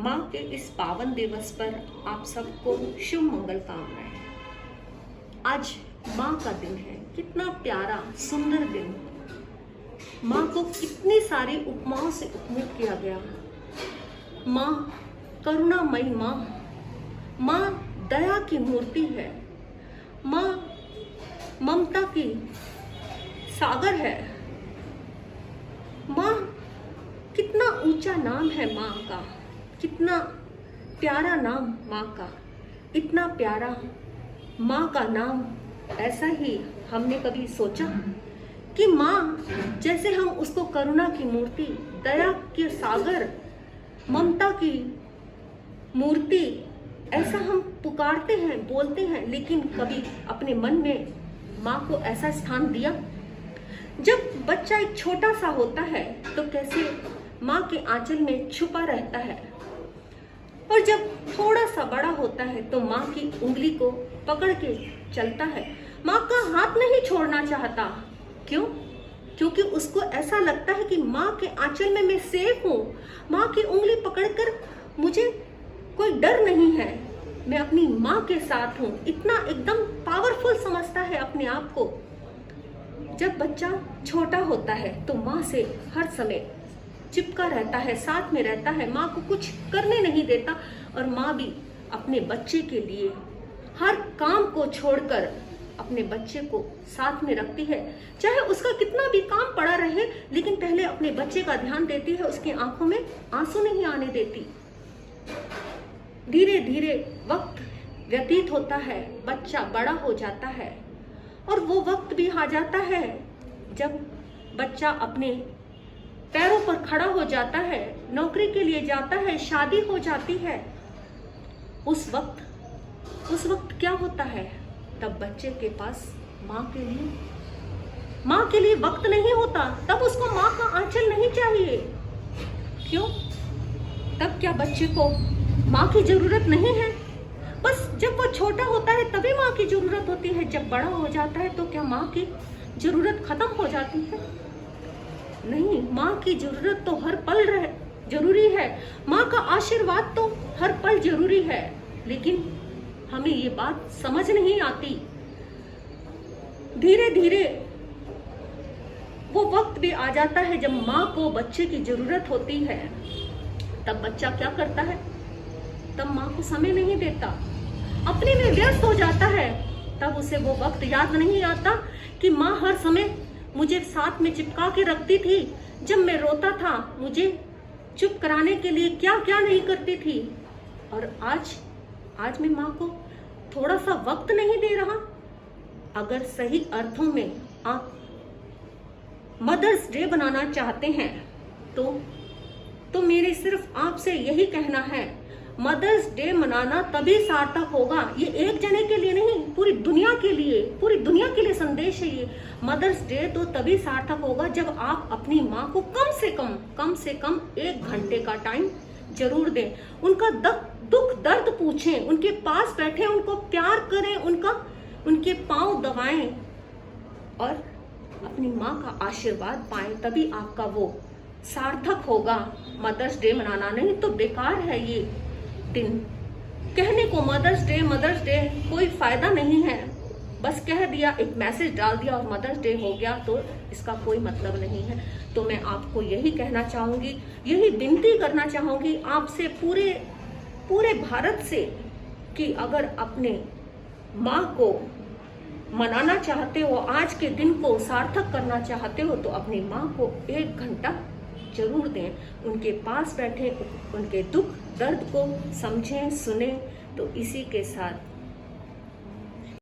माँ के इस पावन दिवस पर आप सबको शुभ मंगल कामनाएं। आज माँ का दिन है, कितना प्यारा सुंदर दिन। माँ को कितनी सारी उपमाओं से उपमित किया गया। माँ करुणामयी माँ, माँ दया की मूर्ति है, माँ ममता की सागर है। माँ कितना ऊंचा नाम है माँ का, कितना प्यारा नाम माँ का। इतना प्यारा माँ का नाम, ऐसा ही हमने कभी सोचा कि माँ जैसे हम उसको करुणा की मूर्ति, दया के सागर, ममता की मूर्ति ऐसा हम पुकारते हैं, बोलते हैं, लेकिन कभी अपने मन में माँ को ऐसा स्थान दिया? जब बच्चा एक छोटा सा होता है तो कैसे माँ के आंचल में छुपा रहता है, और जब थोड़ा सा बड़ा होता है तो माँ की उंगली को पकड़ के चलता है, माँ का हाथ नहीं छोड़ना चाहता। क्यों? क्योंकि उसको ऐसा लगता है कि माँ के आंचल में मैं सेफ हूँ, माँ की उंगली पकड़कर मुझे कोई डर नहीं है, मैं अपनी माँ के साथ हूँ। इतना एकदम पावरफुल समझता है अपने आप को। जब बच्चा छोटा होता है तो माँ से हर समय चिपका रहता है, साथ में रहता है, माँ को कुछ करने नहीं देता। और माँ भी अपने बच्चे के लिए हर काम को छोड़कर अपने बच्चे को साथ में रखती है, चाहे उसका कितना भी काम पड़ा रहे, लेकिन पहले अपने बच्चे का ध्यान देती है, उसकी आंखों में आंसू नहीं आने देती। धीरे धीरे वक्त व्यतीत होता है, बच्चा बड़ा हो जाता है, और वो वक्त भी आ जाता है जब बच्चा अपने पैरों पर खड़ा हो जाता है, नौकरी के लिए जाता है, शादी हो जाती है। उस वक्त क्या होता है? तब बच्चे के पास माँ के लिए वक्त नहीं होता। तब उसको माँ का आंचल नहीं चाहिए। क्यों? तब क्या बच्चे को माँ की जरूरत नहीं है? बस जब वो छोटा होता है तभी माँ की जरूरत होती है। जब बड़ा हो जाता है तो क्या माँ की जरूरत खत्म हो जाती है? नहीं, माँ की जरूरत तो हर पल जरूरी है। माँ का आशीर्वाद तो हर पल जरूरी है, लेकिन हमें ये बात समझ नहीं आती। धीरे धीरे वो वक्त भी आ जाता है जब माँ को बच्चे की जरूरत होती है। तब बच्चा क्या करता है? तब माँ को समय नहीं देता, अपने में व्यस्त हो जाता है। तब उसे वो वक्त याद नहीं आता कि माँ हर समय मुझे साथ में चिपका के रखती थी। जब मैं रोता था मुझे चुप कराने के लिए क्या क्या नहीं करती थी। और आज मैं माँ को थोड़ा सा वक्त नहीं दे रहा। अगर सही अर्थों में आप मदर्स डे बनाना चाहते हैं तो मेरे सिर्फ आपसे यही कहना है, मदर्स डे मनाना तभी सार्थक होगा। ये एक जने के लिए नहीं, पूरी दुनिया के लिए संदेश है ये। मदर्स डे तो तभी सार्थक होगा जब आप अपनी माँ को कम से कम 1 घंटे का टाइम जरूर दें। उनका दुख दर्द पूछें, उनके पास बैठे, उनको प्यार करें, उनके पांव दबाएं और अपनी माँ का आशीर्वाद पाएं। तभी आपका वो सार्थक होगा। मदर्स डे मनाना नहीं तो बेकार है ये दिन। कहने को मदर्स डे कोई फायदा नहीं है। बस कह दिया, एक मैसेज डाल दिया और मदर्स डे हो गया, तो इसका कोई मतलब नहीं है। तो मैं आपको यही कहना चाहूंगी, यही विनती करना चाहूंगी आपसे, पूरे भारत से, कि अगर अपने माँ को मनाना चाहते हो, आज के दिन को सार्थक करना चाहते हो, तो अपनी माँ को 1 घंटा जरूर दें। उनके पास बैठे, उनके दुख दर्द को समझें, सुने। तो इसी के साथ